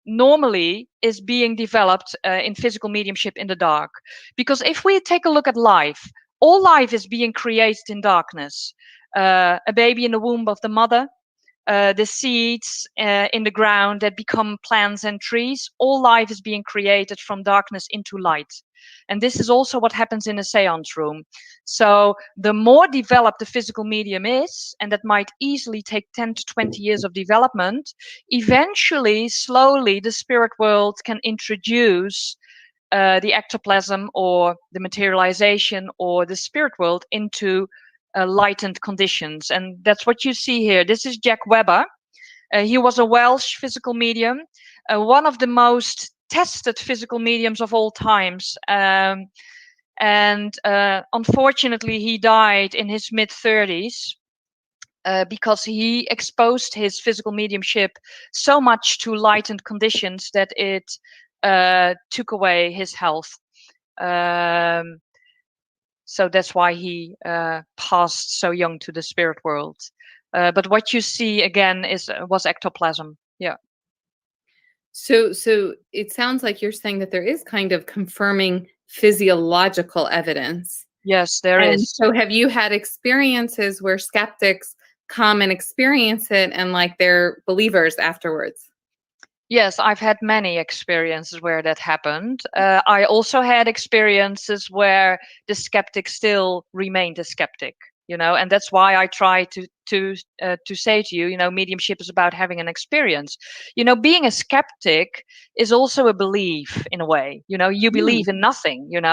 normally is being developed in physical mediumship in the dark, because if we take a look at life, all life is being created in darkness. A baby in the womb of the mother, the seeds in the ground that become plants and trees, all life is being created from darkness into light. And this is also what happens in a seance room. So the more developed the physical medium is, and that might easily take 10 to 20 years of development, eventually, slowly, the spirit world can introduce the ectoplasm or the materialization or the spirit world into lightened conditions. And that's what you see here. This is Jack Webber. He was a Welsh physical medium, one of the most tested physical mediums of all times. And unfortunately, he died in his mid-30s. Because he exposed his physical mediumship so much to lightened conditions that it took away his health. So that's why he passed so young to the spirit world. But what you see again was ectoplasm. Yeah. So it sounds like you're saying that there is kind of confirming physiological evidence. Yes, there And is. so have you had experiences where skeptics come and experience it and like they're believers afterwards? Yes, I've had many experiences where that happened. I also had experiences where the skeptic still remained a skeptic, and that's why I try to say to you, mediumship is about having an experience. Being a skeptic is also a belief in a way. You Hmm. believe in nothing, and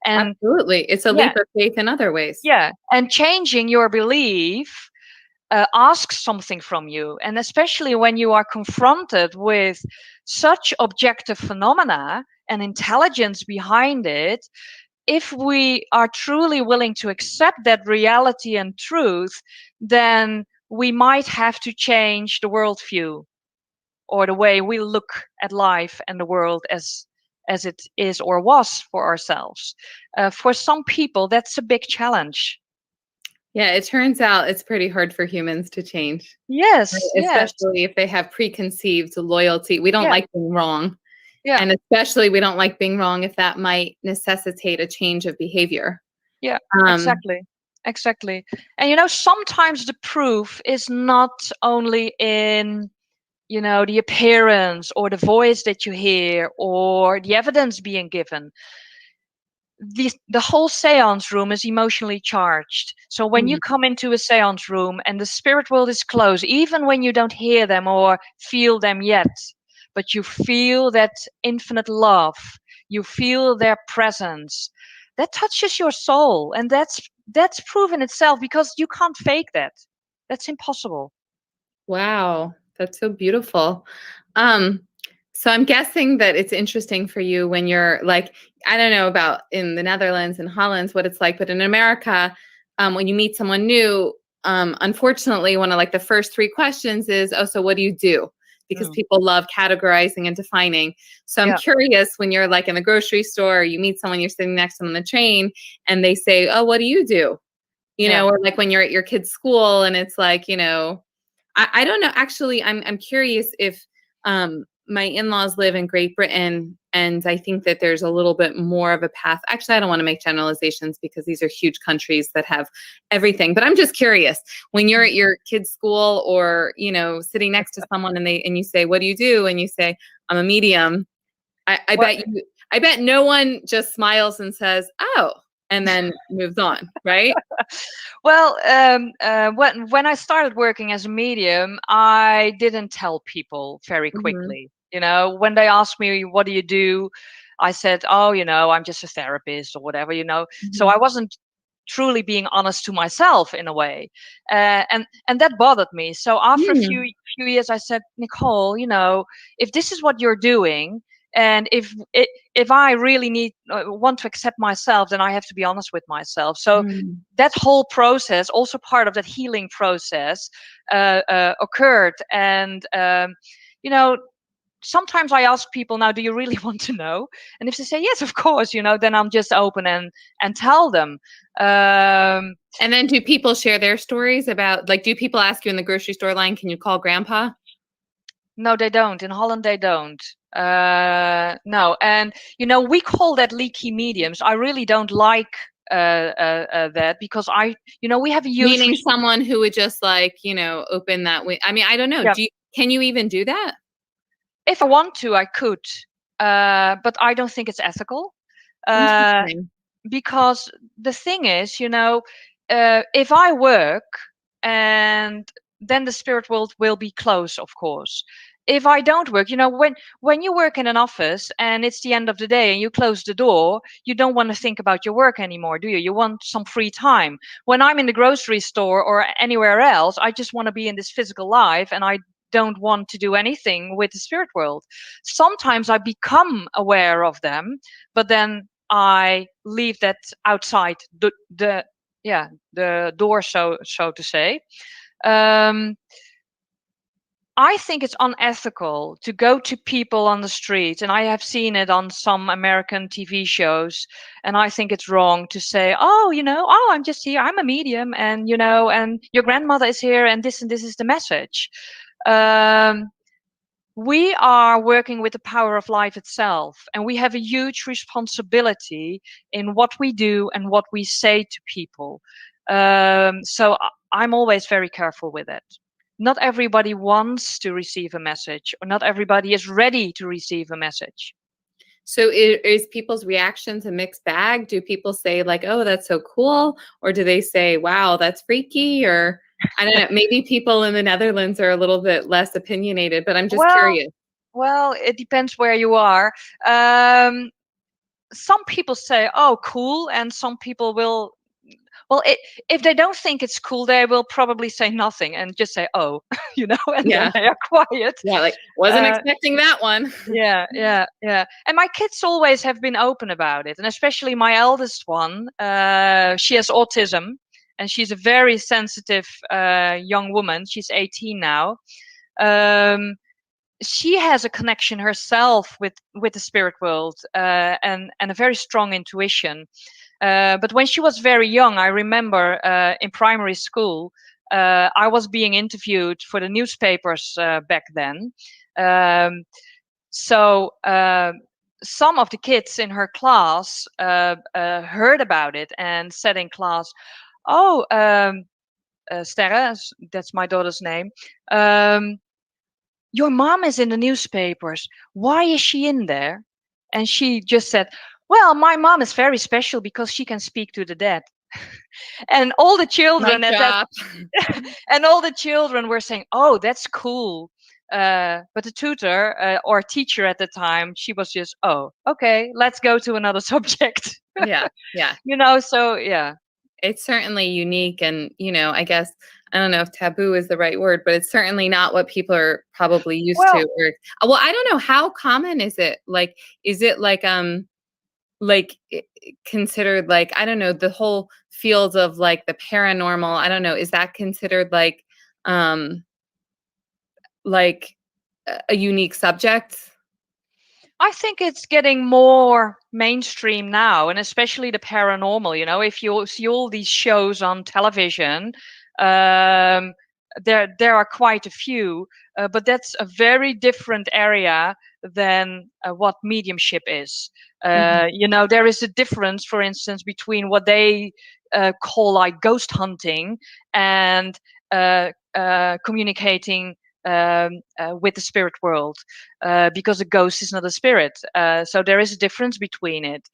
Absolutely. It's a yeah, leap of faith in other ways. yeah, and changing your belief asks something from you. And especially when you are confronted with such objective phenomena and intelligence behind it, if we are truly willing to accept that reality and truth, then we might have to change the worldview. or the way we look at life and the world as it is or was for ourselves. For some people, that's a big challenge. Yeah, it turns out it's pretty hard for humans to change, Yes, yes, especially if they have preconceived loyalty. We don't yeah, like being wrong. yeah, And especially we don't like being wrong if that might necessitate a change of behavior. yeah, Um, exactly. Exactly. And sometimes the proof is not only in the appearance or the voice that you hear or the evidence being given. The whole seance room is emotionally charged. So when you mm, come into a seance room and the spirit world is close, even when you don't hear them or feel them yet, but you feel that infinite love, you feel their presence, that touches your soul. And that's proven itself, because you can't fake that. That's impossible. wow, that's so beautiful. Um, so I'm guessing that it's interesting for you when you're like, I don't know about in the Netherlands and Holland what it's like, but in America, when you meet someone new, unfortunately, one of like the first three questions is, "Oh, so what do you do?" Because Mm. people love categorizing and defining. So I'm Yeah. curious when you're like in the grocery store, or you meet someone, you're sitting next to them on the train, and they say, "Oh, what do you do?" Yeah. Or like when you're at your kid's school, and it's like, I don't know. Actually, I'm curious if my in-laws live in Great Britain, and I think that there's a little bit more of a path. Actually, I don't want to make generalizations because these are huge countries that have everything. But I'm just curious when you're at your kid's school, or sitting next to someone, and you say, "What do you do?" and you say, "I'm a medium." Well, I bet no one just smiles and says, "Oh," and then moves on, right? when I started working as a medium, I didn't tell people very Hmm. quickly. When they asked me, "What do you do?" I said, "Oh, I'm just a therapist or whatever." So Hmm. I wasn't truly being honest to myself in a way, and that bothered me. So after a Hmm. few years, I said, "Nicole, if this is what you're doing, and if I really want to accept myself, then I have to be honest with myself." So Hmm. that whole process, also part of that healing process, occurred. And you know sometimes I ask people, now, do you really want to know? And if they say yes, of course, then I'm just open and tell them. um, And then do people share their stories about, like, do people ask you in the grocery store line, can you call grandpa? no, they don't. In Holland, they don't. No. And we call that leaky mediums. I really don't like that, because we have a huge Meaning someone who would just like, open that way. I mean, I don't know. yeah. Can you even do that? If I want to, I could, but I don't think it's ethical. Uh, Interesting. because the thing is, if I work, and then the spirit world will be closed, of course. If I don't work, when you work in an office and it's the end of the day and you close the door, you don't want to think about your work anymore, do you? You want some free time. When I'm in the grocery store or anywhere else, I just want to be in this physical life, and I don't want to do anything with the spirit world. Sometimes I become aware of them, but then I leave that outside the door, so to say. Um, I think it's unethical to go to people on the street, and I have seen it on some American TV shows, and I think it's wrong to say, "Oh, oh, I'm just here, I'm a medium, and your grandmother is here, and this is the message." Um, we are working with the power of life itself, and we have a huge responsibility in what we do and what we say to people. So I'm always very careful with it. Not everybody wants to receive a message, or not everybody is ready to receive a message. So is people's reactions a mixed bag? Do people say like, "Oh, that's so cool," or do they say, "Wow, that's freaky," or I don't know, maybe people in the Netherlands are a little bit less opinionated, but I'm just Well, curious. well, it depends where you are. Some people say, "Oh, cool," and some people will. Well, if they don't think it's cool, they will probably say nothing and just say, "Oh," and then Yeah. they are quiet. Yeah, like, wasn't Uh, expecting that one. yeah, yeah, yeah. And my kids always have been open about it, and especially my eldest one. She has autism, and she's a very sensitive young woman. She's 18 now. Um, she has a connection herself with the spirit world, and a very strong intuition. But when she was very young, I remember in primary school, I was being interviewed for the newspapers back then. Um, so some of the kids in her class heard about it and said in class, "Oh, Sterre, that's my daughter's name. Um, your mom is in the newspapers. Why is she in there?" And she just said, "Well, my mom is very special because she can speak to the dead." And all the children Mic at that drop. and all the children were saying, "Oh, that's cool." But the tutor or teacher at the time, she was just, "Oh, okay, let's go to another subject." Yeah, yeah. So yeah. It's certainly unique, and I guess I don't know if taboo is the right word, but it's certainly not what people are probably used to. Well, Or well, I don't know, how common is it? Like, is it like considered, like, I don't know, the whole field of like the paranormal, I don't know, is that considered um like a unique subject? I think it's getting more mainstream now, and especially the paranormal. If you see all these shows on television, um, there are quite a few, but that's a very different area than what mediumship is. Mhm. There is a difference, for instance, between what they call like ghost hunting and communicating with the spirit world, because a ghost is not a spirit. So there is a difference between it.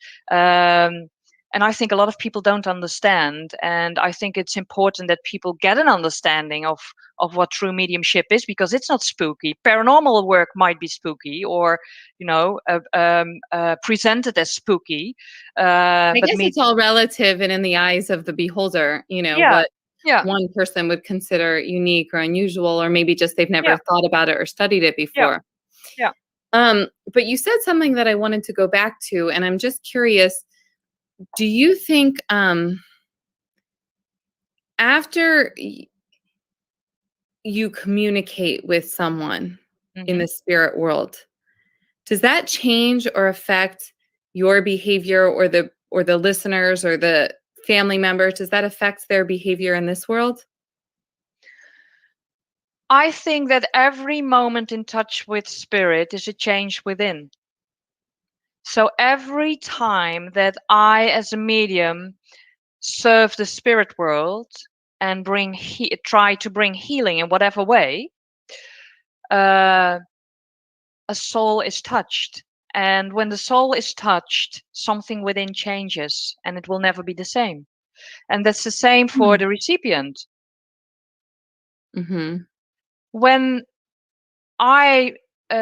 And I think a lot of people don't understand. And I think it's important that people get an understanding of what true mediumship is, because it's not spooky. Paranormal work might be spooky, or presented as spooky. I But guess it's all relative and in the eyes of the beholder, yeah, what yeah, one person would consider unique or unusual, or maybe just they've yeah, never thought about it or studied it yeah, before. yeah. But you said something that I wanted to go back to, and I'm just curious, do you think after you communicate with someone in Hmm. the spirit world, does that change or affect your behavior, or the listeners or the family members? Does that affect their behavior in this world? I think that every moment in touch with spirit is a change within. So every time that I, as a medium, serve the spirit world and try to bring healing in whatever way, uh, a soul is touched. And when the soul is touched, something within changes, and it will never be the same. And that's the same for Hmm. the recipient. Mm-hmm. When I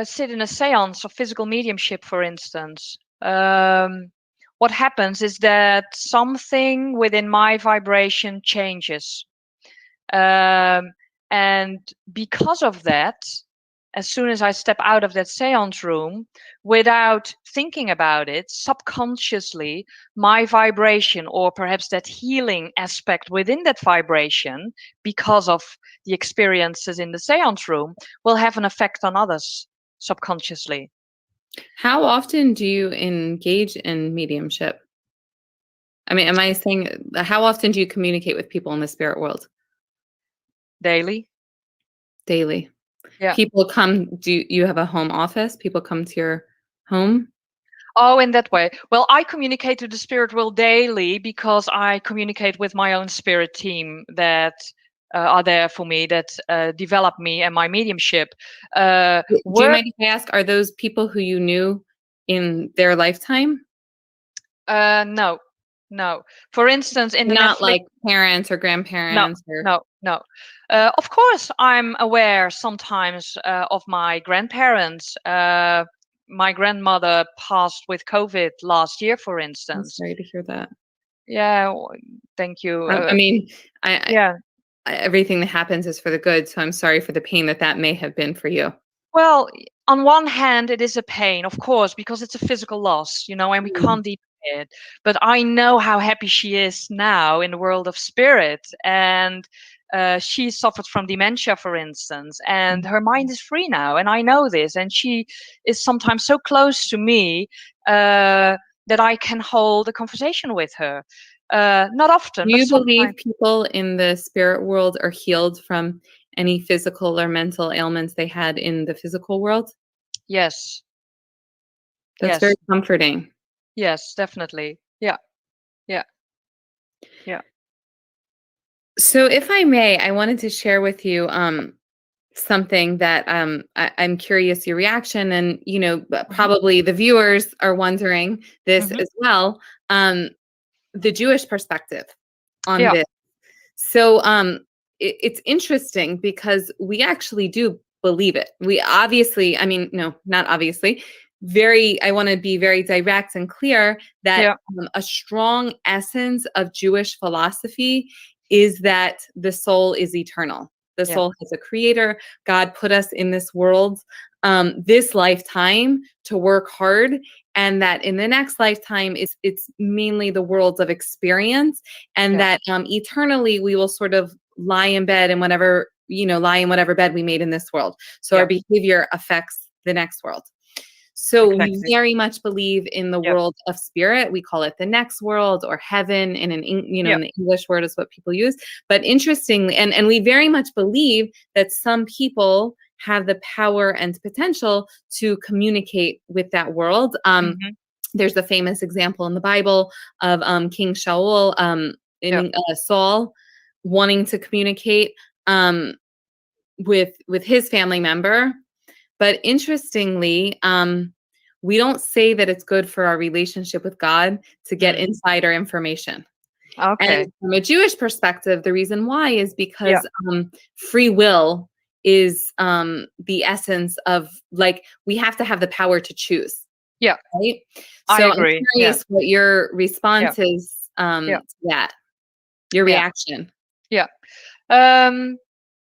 sit in a seance of physical mediumship, for instance, what happens is that something within my vibration changes. Um, and because of that, as soon as I step out of that seance room, without thinking about it, subconsciously, my vibration, or perhaps that healing aspect within that vibration, because of the experiences in the seance room, will have an effect on others subconsciously. How often do you engage in mediumship? I mean, am I saying, how often do you communicate with people in the spirit world? Daily. Daily. Yeah. People come, do you have a home office? People come to your home? Oh, in that way. Well, I communicate to the spirit world daily because I communicate with my own spirit team that are there for me, that develop me and my mediumship. Do you Work, mind if I ask, are those people who you knew in their lifetime? no, no. For instance, in the Not Netflix, like parents or no, grandparents or no, no. Of course, I'm aware sometimes of my grandparents. My grandmother passed with COVID last year, for I'm instance. sorry to hear that. Yeah, thank you. I mean, I Yeah. everything that happens is for the good, so I'm sorry for the pain that that may have been for you. Well, on one hand, it is a pain, of course, because it's a physical loss, and we Mm. can't deny it. But I know how happy she is now in the world of spirit. And she suffered from dementia, for instance, and her mind is free now, and I know this, and she is sometimes so close to me that I can hold a conversation with her. Not often, Do but you believe sometimes. people in the spirit world are healed from any physical or mental ailments they had in the physical world? Yes. That's very Yes. comforting. Yes, definitely. Yeah. Yeah. Yeah. So, if I may, I wanted to share with you something that I'm curious your reaction, and Hmm. probably the viewers are wondering this Hmm. as well. The Jewish perspective on Yeah. this. So it's interesting because we actually do believe it. We obviously, I mean, no, not obviously. I want to be very direct and clear that Yeah. a strong essence of Jewish philosophy is that the soul is eternal. The Yeah. soul has a creator. God put us in this world, this lifetime, to work hard, and that in the next lifetime it's mainly the worlds of experience, and Yeah. that eternally we will sort of lie in bed and lie in whatever bed we made in this world. So our Yeah. behavior affects the next world. So we Exactly. very much believe in the Yeah. world of spirit. We call it the next world or heaven Yeah. in the English word is what people use. But interestingly, and we very much believe that some people have the power and potential to communicate with that world. Hmm. There's a famous example in the Bible of King Shaul, Yeah. Saul wanting to communicate with his family member. But interestingly, we don't say that it's good for our relationship with God to get Mm. insider information. And Okay. from a Jewish perspective, the reason why is Yeah. because free will is the essence of, like, we have to have the power to choose, Yeah. right? I So I'm agree. Yeah. curious what your Yeah. response is Yeah. to that, your Yeah. reaction. Yeah. Um,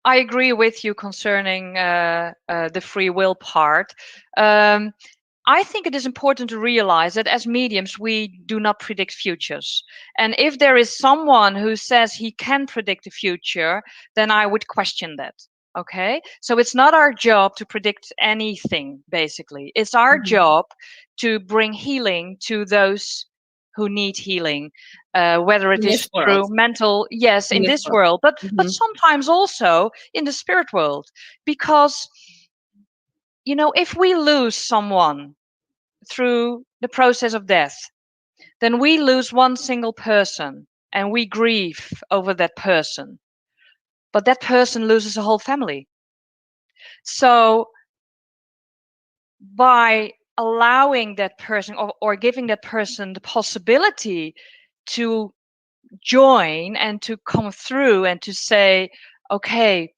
I agree with you concerning the free will part. Um, I think it is important to realize that as mediums, we do not predict futures. And if there is someone who says he can predict the future, then I would question that. Okay. So it's not our job to predict anything, basically. It's our Mhm. job to bring healing to those who need healing, whether it In this is world. through mental, yes, In in this this world. world, but Mhm. sometimes also in the spirit world. Because, if we lose someone through the process of death, then we lose one single person and we grieve over that person. But that person loses a whole family. So by allowing that person, or giving that person the possibility to join and to come through and to say, okay,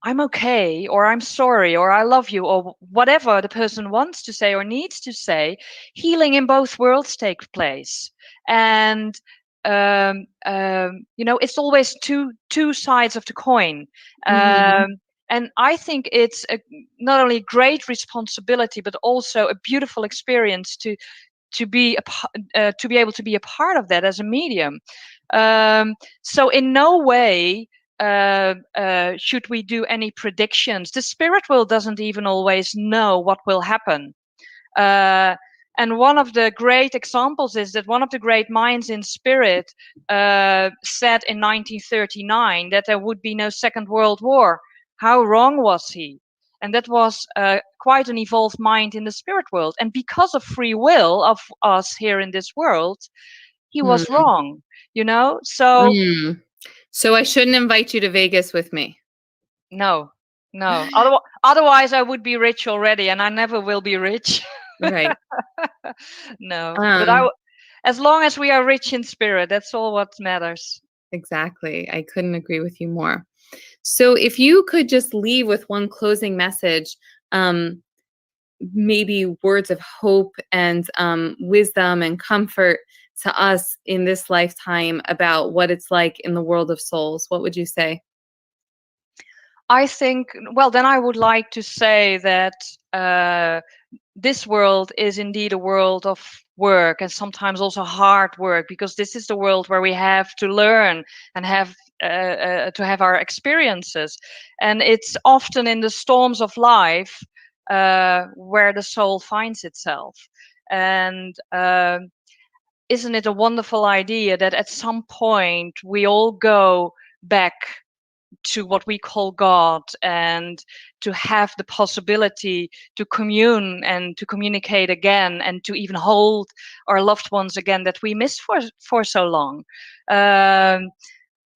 I'm okay, or I'm sorry, or I love you, or whatever the person wants to say or needs to say, healing in both worlds takes place. And it's always two sides of the coin. Mhm. And I think it's not only great responsibility, but also a beautiful experience to be to be able to be a part of that as a medium. So in no way should we do any predictions. The spirit world doesn't even always know what will happen. Uh, and one of the great examples is that one of the great minds in spirit said in 1939 that there would be no Second World War. How wrong was he? And that was quite an evolved mind in the spirit world. And because of free will of us here in this world, he was Mm. wrong, So Mm. So I shouldn't invite you to Vegas with me. no, no. Otherwise, I would be rich already, and I never will be rich. Right. No, but Um, as long as we are rich in spirit, that's all what matters. exactly. I couldn't agree with you more. So if you could just leave with one closing message, um, maybe words of hope and wisdom and comfort to us in this lifetime about what it's like in the world of souls, what would you say? I think, well, then I would like to say that this world is indeed a world of work, and sometimes also hard work, because this is the world where we have to learn and have to have our experiences, and it's often in the storms of life where the soul finds itself. And isn't it a wonderful idea that at some point we all go back to what we call God, and to have the possibility to commune and to communicate again, and to even hold our loved ones again that we missed for so long.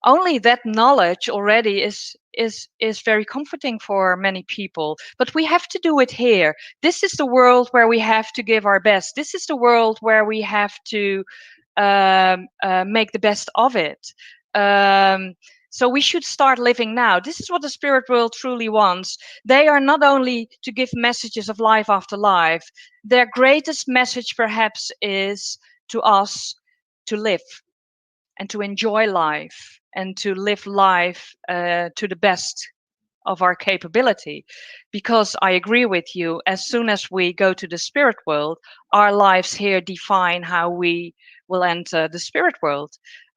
Only that knowledge already is very comforting for many people. But we have to do it here. This is the world where we have to give our best. This is the world where we have to make the best of it. So we should start living now. This is what the spirit world truly wants. They are not only to give messages of life after life. Their greatest message perhaps is to us to live and to enjoy life and to live life to the best of our capability. Because I agree with you, as soon as we go to the spirit world, our lives here define how we will enter the spirit world.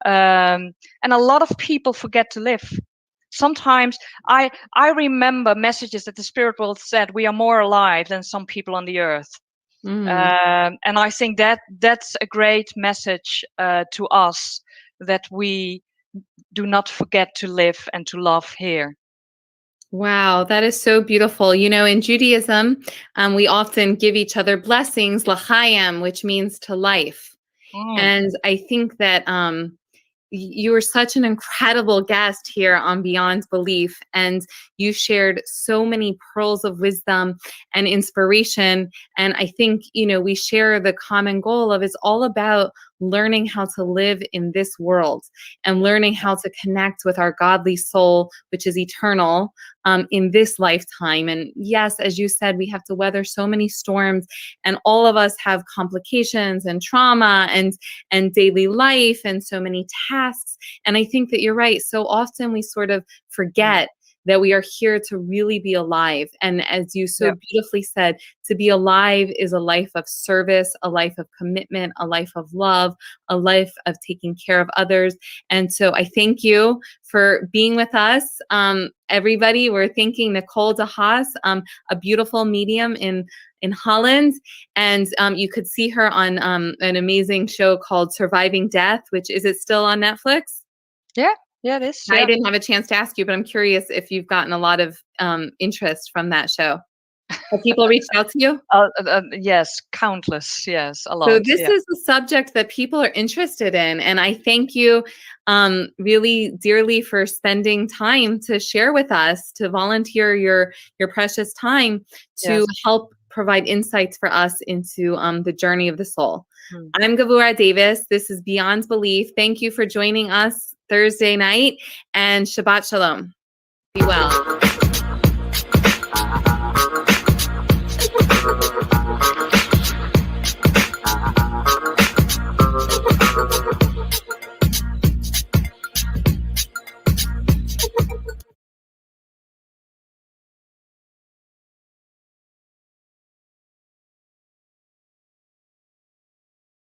And a lot of people forget to live. Sometimes I remember messages that the spirit world said, we are more alive than some people on the earth. And I think that's a great message to us, that we do not forget to live and to love here. Wow, that is so beautiful. You know, in Judaism, we often give each other blessings, l'chaim, which means to life. And I think that you were such an incredible guest here on Beyond Belief, and you shared so many pearls of wisdom and inspiration. And I think, you know, we share the common goal of it's all about learning how to live in this world and learning how to connect with our godly soul, which is eternal, in this lifetime. And yes, as you said, we have to weather so many storms, and all of us have complications and trauma and daily life and so many tasks. And I think that you're right. So often we sort of forget that we are here to really be alive. And as you so beautifully said, to be alive is a life of service, a life of commitment, a life of love, a life of taking care of others. And so I thank you for being with us. Everybody, we're thanking Nicole De Hass, a beautiful medium in Holland. And you could see her on an amazing show called Surviving Death, which is it still on Netflix? Yeah, it is. I didn't have a chance to ask you, but I'm curious if you've gotten a lot of interest from that show. Have people reached out to you? Yes, countless. Yes, a lot. So this is a subject that people are interested in. And I thank you really dearly for spending time to share with us, to volunteer your precious time to help provide insights for us into the journey of the soul. I'm Gavura Davis. This is Beyond Belief. Thank you for joining us Thursday night, and Shabbat Shalom. Be well.